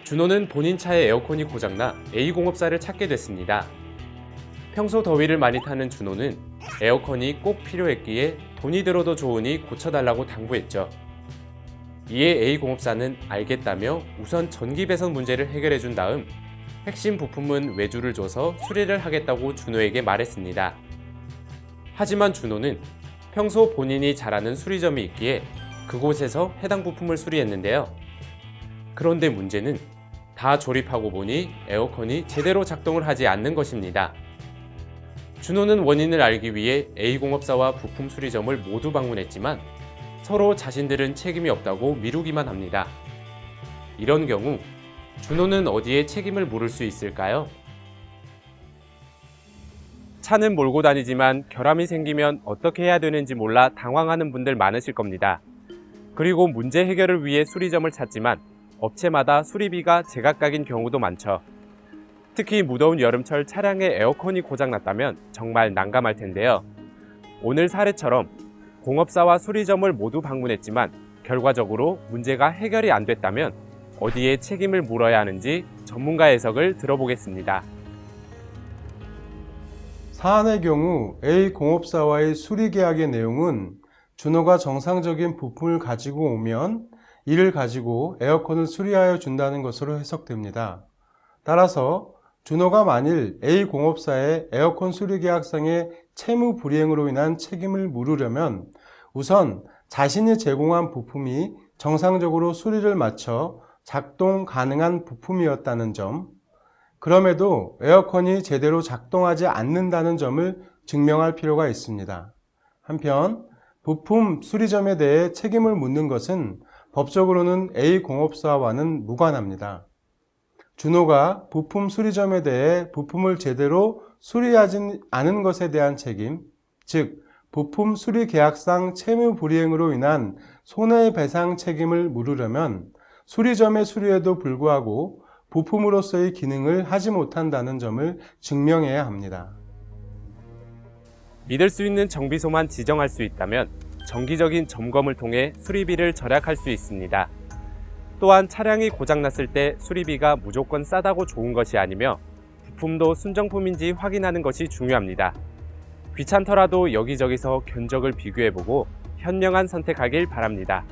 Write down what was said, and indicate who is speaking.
Speaker 1: 준호는 본인 차의 에어컨이 고장나 A공업사를 찾게 됐습니다. 평소 더위를 많이 타는 준호는 에어컨이 꼭 필요했기에 돈이 들어도 좋으니 고쳐달라고 당부했죠. 이에 A공업사는 알겠다며 우선 전기 배선 문제를 해결해 준 다음 핵심 부품은 외주를 줘서 수리를 하겠다고 준호에게 말했습니다. 하지만 준호는 평소 본인이 잘 아는 수리점이 있기에 그곳에서 해당 부품을 수리했는데요. 그런데 문제는 다 조립하고 보니 에어컨이 제대로 작동을 하지 않는 것입니다. 준호는 원인을 알기 위해 A공업사와 부품 수리점을 모두 방문했지만 서로 자신들은 책임이 없다고 미루기만 합니다. 이런 경우 준호는 어디에 책임을 물을 수 있을까요? 차는 몰고 다니지만 결함이 생기면 어떻게 해야 되는지 몰라 당황하는 분들 많으실 겁니다. 그리고 문제 해결을 위해 수리점을 찾지만 업체마다 수리비가 제각각인 경우도 많죠. 특히 무더운 여름철 차량에 에어컨이 고장났다면 정말 난감할 텐데요. 오늘 사례처럼 공업사와 수리점을 모두 방문했지만 결과적으로 문제가 해결이 안 됐다면 어디에 책임을 물어야 하는지 전문가 해석을 들어보겠습니다.
Speaker 2: 사안의 경우 A 공업사와의 수리 계약의 내용은 준호가 정상적인 부품을 가지고 오면 이를 가지고 에어컨을 수리하여 준다는 것으로 해석됩니다. 따라서 준호가 만일 A 공업사의 에어컨 수리 계약상의 채무 불이행으로 인한 책임을 물으려면 우선 자신이 제공한 부품이 정상적으로 수리를 마쳐 작동 가능한 부품이었다는 점, 그럼에도 에어컨이 제대로 작동하지 않는다는 점을 증명할 필요가 있습니다. 한편 부품 수리점에 대해 책임을 묻는 것은 법적으로는 A 공업사와는 무관합니다. 준호가 부품 수리점에 대해 부품을 제대로 수리하지 않은 것에 대한 책임, 즉 부품 수리 계약상 채무 불이행으로 인한 손해배상 책임을 물으려면 수리점의 수리에도 불구하고 부품으로서의 기능을 하지 못한다는 점을 증명해야 합니다.
Speaker 1: 믿을 수 있는 정비소만 지정할 수 있다면 정기적인 점검을 통해 수리비를 절약할 수 있습니다. 또한 차량이 고장났을 때 수리비가 무조건 싸다고 좋은 것이 아니며 부품도 순정품인지 확인하는 것이 중요합니다. 귀찮더라도 여기저기서 견적을 비교해보고 현명한 선택하길 바랍니다.